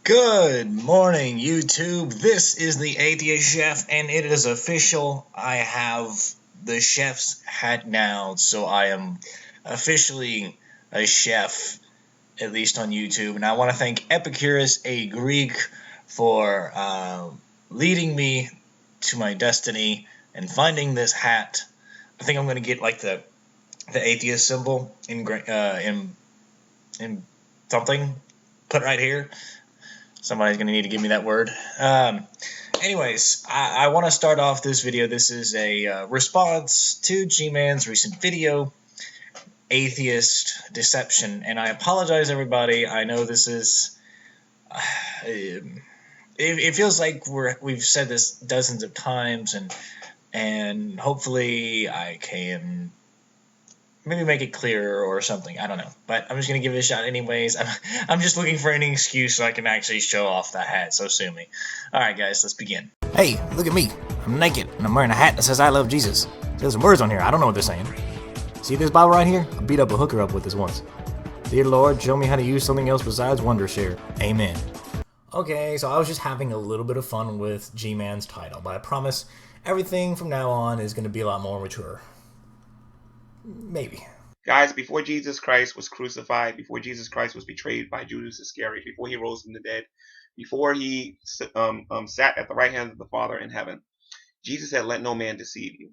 Good morning, YouTube. This is the Atheist Chef, and it is official. I have the chef's hat now, so I am officially a chef, at least on YouTube. And I want to thank Epicurus, a Greek, for leading me to my destiny and finding this hat. I think I'm going to get like the atheist symbol in something put right here. Somebody's going to need to give me that word. Anyways, I want to start off this video. This is a response to G-Man's recent video, Atheist Deception. And I apologize, everybody. I know this is... it feels like we've said this dozens of times, and hopefully I can maybe make it clearer or something. I don't know. But I'm just going to give it a shot anyways. I'm just looking for any excuse so I can actually show off that hat, so sue me. Alright guys, let's begin. Hey, look at me. I'm naked, and I'm wearing a hat that says I love Jesus. There's some words on here. I don't know what they're saying. See this Bible right here? I beat up a hooker up with this once. Dear Lord, show me how to use something else besides Wondershare. Amen. Okay, so I was just having a little bit of fun with G-Man's title, but I promise everything from now on is going to be a lot more mature. Maybe. Guys, before Jesus Christ was crucified, before Jesus Christ was betrayed by Judas Iscariot, before he rose from the dead, before he sat at the right hand of the Father in heaven, Jesus said, "Let no man deceive you."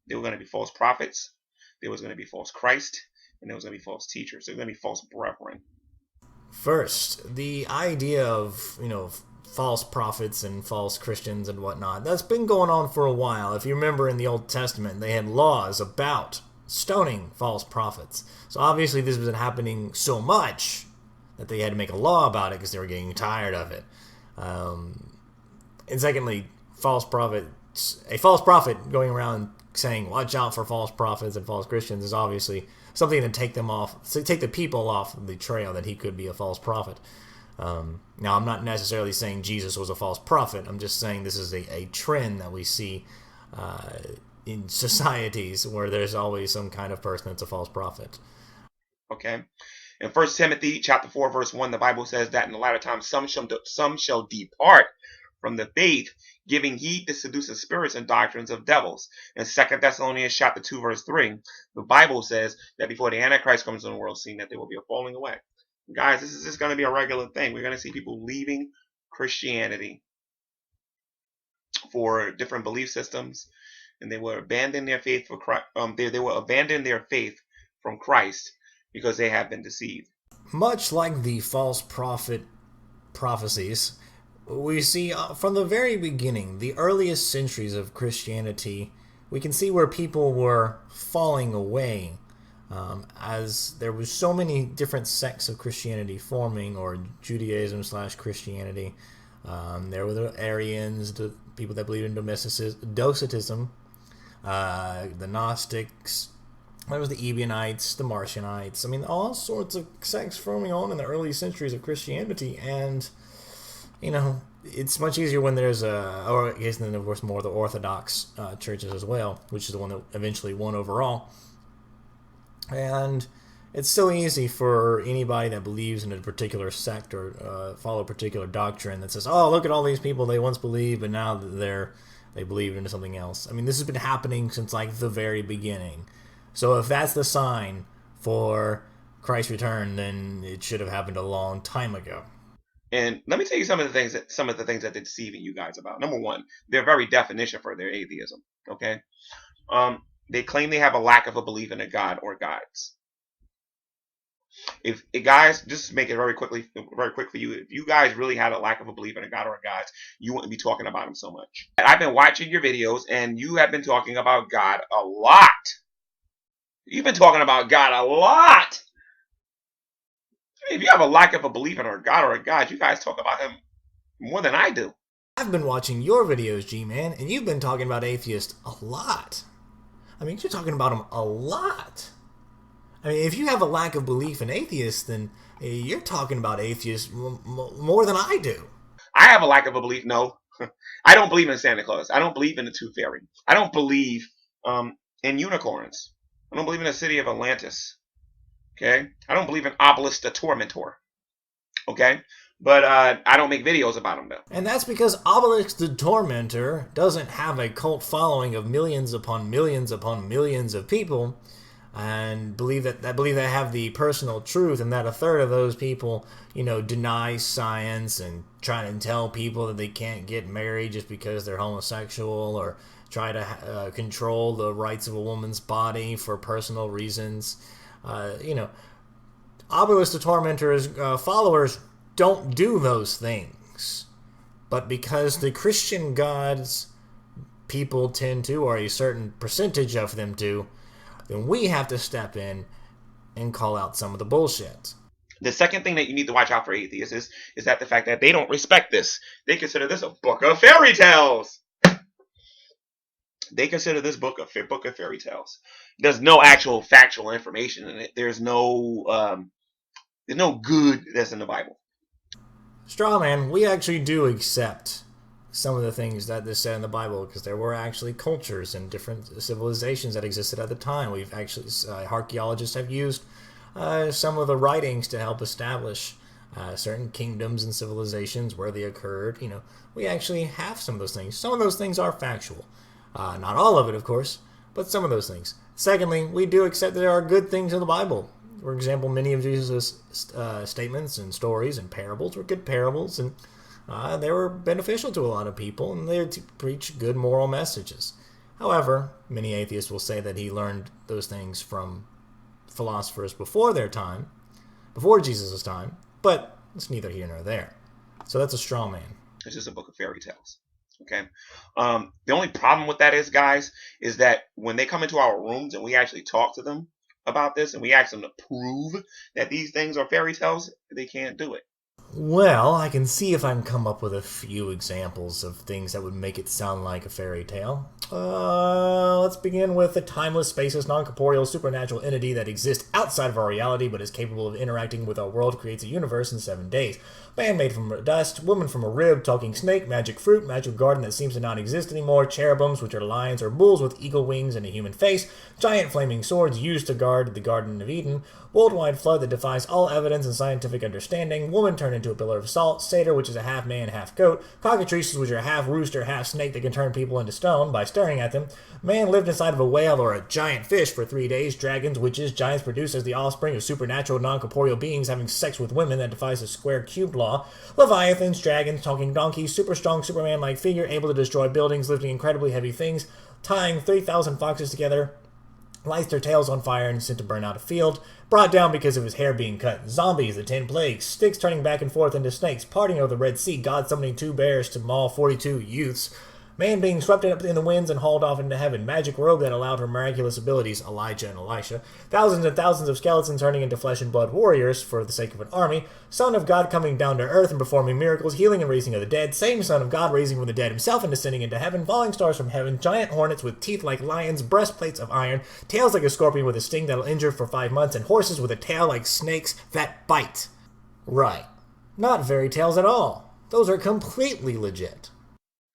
There were going to be false prophets, there was going to be false Christ, and there was going to be false teachers. There were going to be false brethren. First, the idea of, false prophets and false Christians and whatnot, that's been going on for a while. If you remember in the Old Testament, they had laws about stoning false prophets. So obviously this was happening so much that they had to make a law about it because they were getting tired of it. And secondly, a false prophet going around saying, watch out for false prophets and false Christians, is obviously something to take the people off the trail that he could be a false prophet. Now, I'm not necessarily saying Jesus was a false prophet. I'm just saying this is a trend that we see in societies where there's always some kind of person that's a false prophet. Okay? In 1 Timothy chapter 4, verse 1, the Bible says that in the latter time some shall depart from the faith, giving heed to seducing spirits and doctrines of devils. In 2 Thessalonians chapter 2, verse 3, the Bible says that before the Antichrist comes into the world, seeing that there will be a falling away. Guys, this is just going to be a regular thing. We're going to see people leaving Christianity for different belief systems, and they will abandon their faith for Christ. They will abandon their faith from Christ because they have been deceived. Much like the false prophet prophecies, we see from the very beginning, the earliest centuries of Christianity, we can see where people were falling away, as there was so many different sects of Christianity forming, or Judaism / Christianity. There were the Arians, the people that believed in Docetism, the Gnostics, there was the Ebionites, the Marcionites. I mean, all sorts of sects forming on in the early centuries of Christianity, and it's much easier when there's or I guess then of course more the Orthodox churches as well, which is the one that eventually won overall. And it's so easy for anybody that believes in a particular sect or follow a particular doctrine that says, oh, look at all these people they once believed, but now they believe into something else. I mean, this has been happening since like the very beginning. So if that's the sign for Christ's return, then it should have happened a long time ago. And let me tell you some of the things that they're deceiving you guys about. Number one, their very definition for their atheism. Okay, they claim they have a lack of a belief in a god or gods. If guys, just make it very quick for you. If you guys really had a lack of a belief in a god or a gods, you wouldn't be talking about him so much. I've been watching your videos, and you have been talking about God a lot. You've been talking about God a lot. If you have a lack of a belief in a god or a god, you guys talk about him more than I do. I've been watching your videos, G-Man, and you've been talking about atheists a lot. I mean, you're talking about them a lot. I mean, if you have a lack of belief in atheists, then you're talking about atheists more than I do. I have a lack of a belief. No, I don't believe in Santa Claus. I don't believe in the Tooth Fairy. I don't believe in unicorns. I don't believe in the city of Atlantis. Okay? I don't believe in Obelisk the Tormentor. Okay? But I don't make videos about them, though. And that's because Obelix the Tormentor doesn't have a cult following of millions upon millions upon millions of people, and believe that they have the personal truth, and that a third of those people, deny science and try to tell people that they can't get married just because they're homosexual, or try to control the rights of a woman's body for personal reasons. Obelix the Tormentor's followers don't do those things. But because the Christian gods people tend to, or a certain percentage of them do, then we have to step in and call out some of the bullshit. The second thing that you need to watch out for atheists is that the fact that they don't respect this. They consider this a book of fairy tales. They consider this book a book of fairy tales. There's no actual factual information in it. There's no good that's in the Bible. Strawman, we actually do accept some of the things that is said in the Bible, because there were actually cultures and different civilizations that existed at the time. We've actually, archaeologists have used some of the writings to help establish certain kingdoms and civilizations where they occurred. We actually have some of those things. Some of those things are factual. Not all of it, of course, but some of those things. Secondly, we do accept that there are good things in the Bible. For example, many of Jesus' statements and stories and parables were good parables, and they were beneficial to a lot of people, and they preach good moral messages. However, many atheists will say that he learned those things from philosophers before their time, before Jesus' time, but it's neither here nor there. So that's a straw man. It's just a book of fairy tales. Okay. The only problem with that is, guys, is that when they come into our rooms and we actually talk to them about this and we ask them to prove that these things are fairy tales, they can't do it. Well, I can see if I can come up with a few examples of things that would make it sound like a fairy tale. Let's begin with a timeless, spaceless, non-corporeal, supernatural entity that exists outside of our reality but is capable of interacting with our world, creates a universe in 7 days. Man made from dust, woman from a rib, talking snake, magic fruit, magic garden that seems to not exist anymore, cherubims, which are lions or bulls with eagle wings and a human face, giant flaming swords used to guard the Garden of Eden, worldwide flood that defies all evidence and scientific understanding, woman turned into a pillar of salt, satyr, which is a half man, half goat, cockatrices, which are half rooster, half snake that can turn people into stone by staring at them, man lived inside of a whale or a giant fish for 3 days, dragons, witches, giants produced as the offspring of supernatural, non-corporeal beings having sex with women that defies the square cube law, leviathans, dragons, talking donkeys, super strong Superman-like figure, able to destroy buildings, lifting incredibly heavy things, tying 3,000 foxes together, lights their tails on fire and sent to burn out a field, brought down because of his hair being cut, zombies, the 10 plagues, sticks turning back and forth into snakes, parting over the Red Sea, God summoning 2 bears to maul 42 youths, man being swept up in the winds and hauled off into heaven, magic robe that allowed her miraculous abilities, Elijah and Elisha, thousands and thousands of skeletons turning into flesh and blood warriors for the sake of an army, Son of God coming down to earth and performing miracles, healing and raising of the dead, same Son of God raising from the dead himself and descending into heaven, falling stars from heaven, giant hornets with teeth like lions, breastplates of iron, tails like a scorpion with a sting that'll injure for 5 months, and horses with a tail like snakes that bite. Right. Not fairy tales at all. Those are completely legit.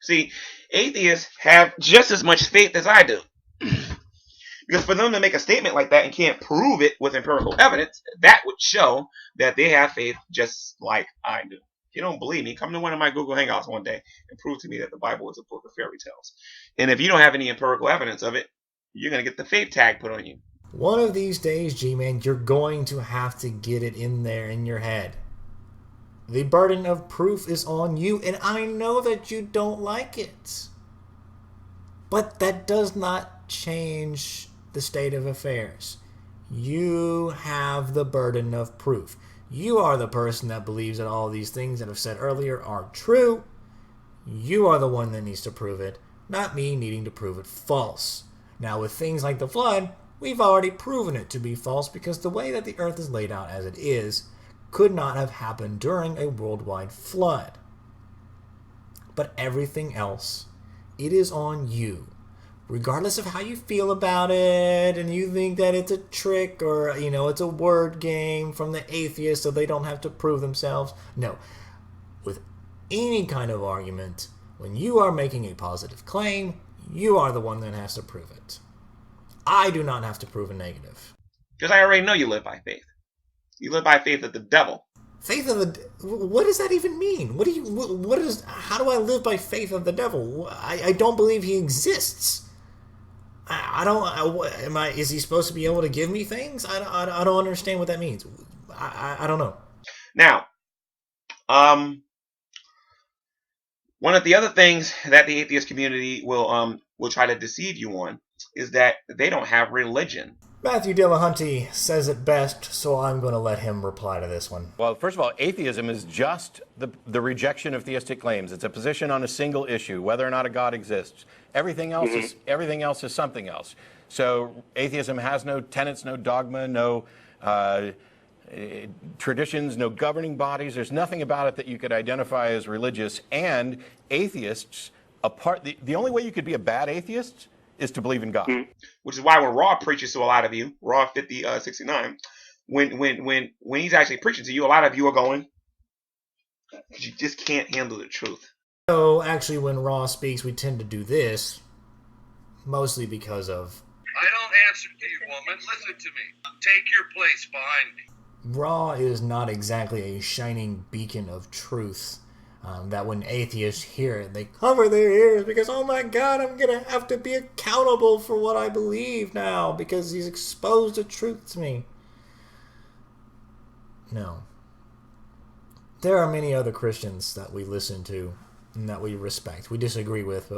See, atheists have just as much faith as I do. Because for them to make a statement like that and can't prove it with empirical evidence, that would show that they have faith just like I do. If you don't believe me, come to one of my Google Hangouts one day and prove to me that the Bible is a book of fairy tales. And if you don't have any empirical evidence of it, you're going to get the faith tag put on you. One of these days, G-Man, you're going to have to get it in there in your head. The burden of proof is on you, and I know that you don't like it. But that does not change the state of affairs. You have the burden of proof. You are the person that believes that all these things that I've said earlier are true. You are the one that needs to prove it, not me needing to prove it false. Now, with things like the flood, we've already proven it to be false because the way that the earth is laid out as it is could not have happened during a worldwide flood. But everything else, it is on you. Regardless of how you feel about it, and you think that it's a trick or, it's a word game from the atheists so they don't have to prove themselves. No. With any kind of argument, when you are making a positive claim, you are the one that has to prove it. I do not have to prove a negative. Because I already know you live by faith. You live by faith of the devil. Faith of the... What does that even mean? How do I live by faith of the devil? I don't believe he exists. Is he supposed to be able to give me things? I don't understand what that means. I don't know. Now, one of the other things that the atheist community will try to deceive you on is that they don't have religion. Matthew Dillahunty says it best, so I'm going to let him reply to this one. Well, first of all, atheism is just the rejection of theistic claims. It's a position on a single issue, whether or not a God exists. Everything else is something else. So atheism has no tenets, no dogma, no traditions, no governing bodies. There's nothing about it that you could identify as religious. And atheists, the only way you could be a bad atheist is to believe in God. Which is why when Raw preaches to a lot of you, Raw 69, when he's actually preaching to you, a lot of you are going, you just can't handle the truth. So actually when Raw speaks, we tend to do this, mostly because of... I don't answer to you, woman. Listen to me. Take your place behind me. Raw is not exactly a shining beacon of truth. That when atheists hear it, they cover their ears because, oh my God, I'm going to have to be accountable for what I believe now because he's exposed the truth to me. No. There are many other Christians that we listen to and that we respect. We disagree with,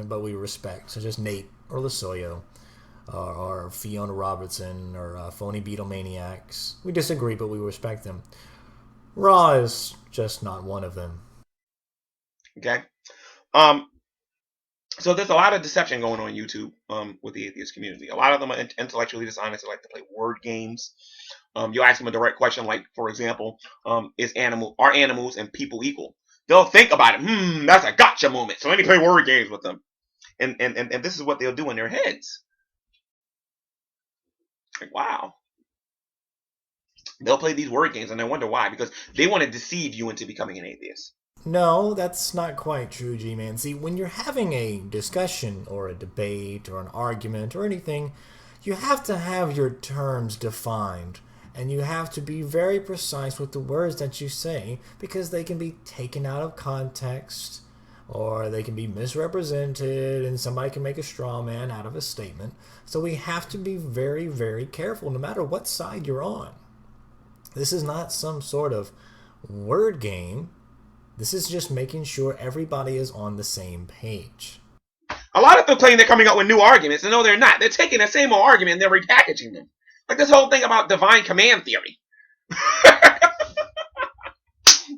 but we respect, such as Nate or Lasoyo or Fiona Robertson or Phony Beatlemaniacs. We disagree, but we respect them. Raw is just not one of them. Okay. So there's a lot of deception going on YouTube with the atheist community. A lot of them are intellectually dishonest. They like to play word games. You ask them a direct question like, for example, are animals and people equal? They'll think about it. That's a gotcha moment. So let me play word games with them. And this is what they'll do in their heads. Like, wow. They'll play these word games and I wonder why. Because they want to deceive you into becoming an atheist. No, that's not quite true, G-Man. See, when you're having a discussion or a debate or an argument or anything, you have to have your terms defined. And you have to be very precise with the words that you say because they can be taken out of context or they can be misrepresented and somebody can make a straw man out of a statement. So we have to be very, very careful no matter what side you're on. This is not some sort of word game. This is just making sure everybody is on the same page. A lot of them claim they're coming up with new arguments, and no, they're not. They're taking the same old argument and they're repackaging them. Like this whole thing about divine command theory.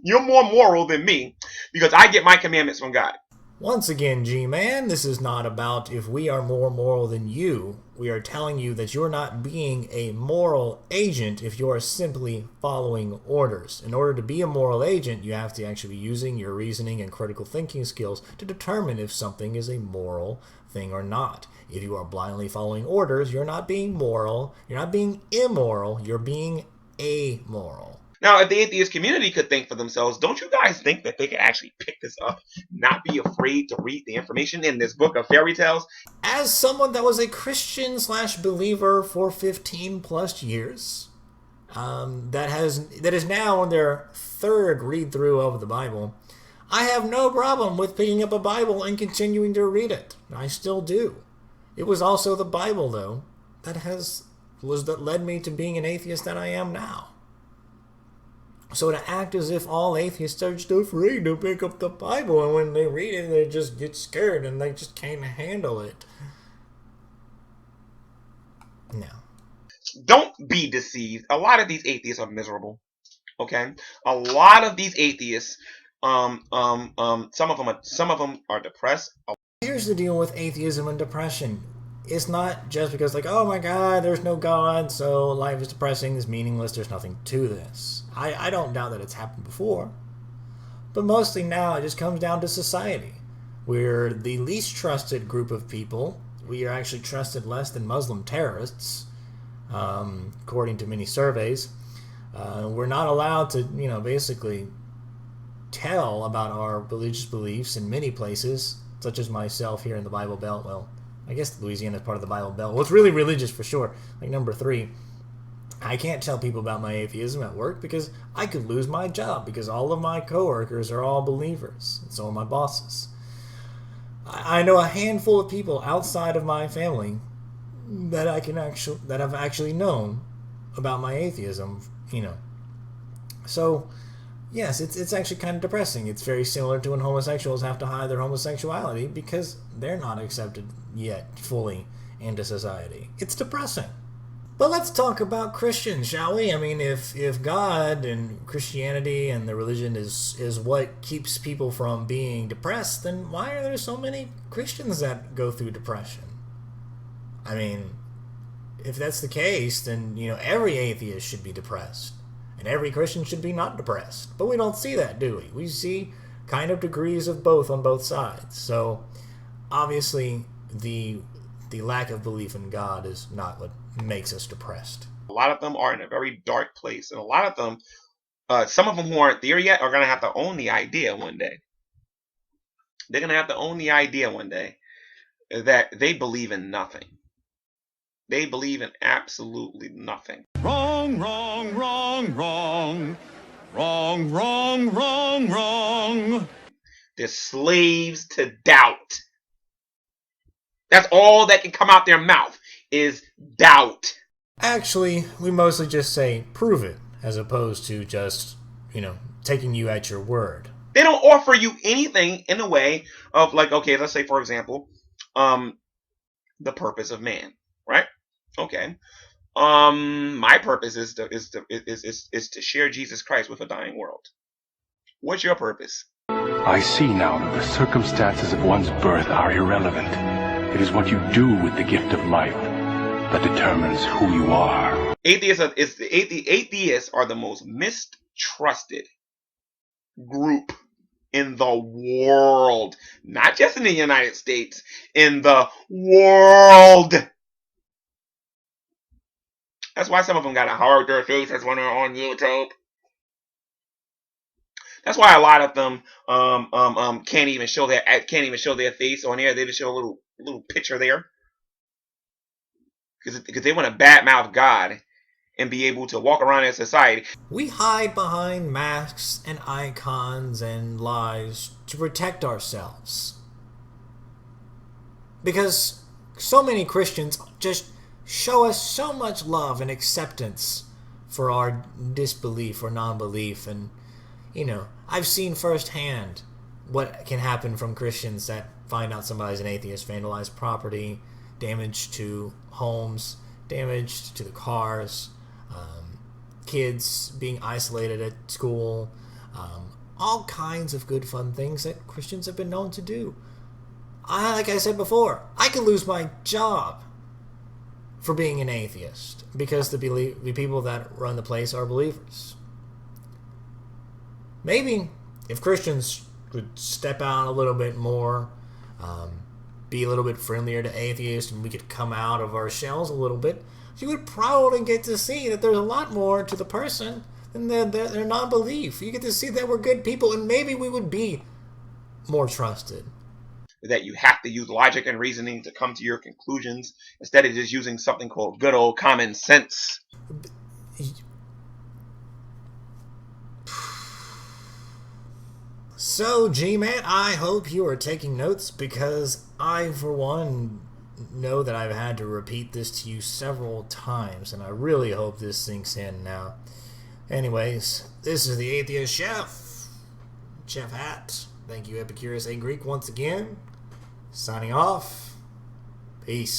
You're more moral than me because I get my commandments from God. Once again, G-Man, this is not about if we are more moral than you. We are telling you that you're not being a moral agent if you are simply following orders. In order to be a moral agent, you have to actually be using your reasoning and critical thinking skills to determine if something is a moral thing or not. If you are blindly following orders, you're not being moral, you're not being immoral, you're being amoral. Now, if the atheist community could think for themselves, don't you guys think that they could actually pick this up, not be afraid to read the information in this book of fairy tales? As someone that was a Christian/believer for 15 plus years, that is now on their third read-through of the Bible, I have no problem with picking up a Bible and continuing to read it. I still do. It was also the Bible, though, that led me to being an atheist that I am now. So to act as if all atheists are just afraid to pick up the Bible, and when they read it, they just get scared and they just can't handle it. No. Don't be deceived. A lot of these atheists are miserable. Okay? A lot of these atheists, some of them are depressed. Here's the deal with atheism and depression. It's not just because, like, oh my God, there's no God, so life is depressing, it's meaningless, there's nothing to this. I don't doubt that it's happened before. But mostly now it just comes down to society. We're the least trusted group of people. We are actually trusted less than Muslim terrorists, according to many surveys. We're not allowed to, basically tell about our religious beliefs in many places, such as myself here in the Bible Belt. Well, I guess Louisiana is part of the Bible Belt. Well, it's really religious for sure, like number 3. I can't tell people about my atheism at work because I could lose my job because all of my coworkers are all believers, and so are my bosses. I know a handful of people outside of my family that I've actually known about my atheism, So, yes, it's actually kind of depressing. It's very similar to when homosexuals have to hide their homosexuality because they're not accepted yet fully into society. It's depressing. But let's talk about Christians, shall we? I mean, if God and Christianity and the religion is what keeps people from being depressed, then why are there so many Christians that go through depression? I mean, if that's the case, then, every atheist should be depressed. And every Christian should be not depressed. But we don't see that, do we? We see kind of degrees of both on both sides. So, obviously, the lack of belief in God is not what makes us depressed. A lot of them are in a very dark place. And a lot of them, some of them who aren't there yet are going to have to own the idea one day. They're going to have to own the idea one day that they believe in nothing. They believe in absolutely nothing. Wrong, wrong, wrong, wrong. Wrong, wrong, wrong, wrong. They're slaves to doubt. That's all that can come out their mouth is doubt. Actually, we mostly just say, prove it, as opposed to just, taking you at your word. They don't offer you anything in the way of, like, okay, let's say, for example, the purpose of man, right? Okay. My purpose is to share Jesus Christ with a dying world. What's your purpose? I see now that the circumstances of one's birth are irrelevant. It is what you do with the gift of life that determines who you are. Atheists are the most mistrusted group in the world. Not just in the United States, in the world. That's why some of them got to hide their faces when they're on YouTube. That's why a lot of them can't even show their face on there. They just show a little picture there because they want to badmouth God and be able to walk around in society. We hide behind masks and icons and lies to protect ourselves because so many Christians just show us so much love and acceptance for our disbelief or non-belief. And, I've seen firsthand what can happen from Christians that find out somebody's an atheist: vandalized property, damage to homes, damage to the cars, kids being isolated at school, all kinds of good fun things that Christians have been known to do. Like I said before, I could lose my job for being an atheist because the people that run the place are believers. Maybe if Christians could step out a little bit more, be a little bit friendlier to atheists, and we could come out of our shells a little bit, you would probably get to see that there's a lot more to the person than their non-belief. You get to see that we're good people, and maybe we would be more trusted. That you have to use logic and reasoning to come to your conclusions instead of just using something called good old common sense. So, G-Man, I hope you are taking notes because I, for one, know that I've had to repeat this to you several times, and I really hope this sinks in now. Anyways, this is the Atheist Chef, Chef Hat. Thank you, Epicurus A. Greek, once again. Signing off. Peace.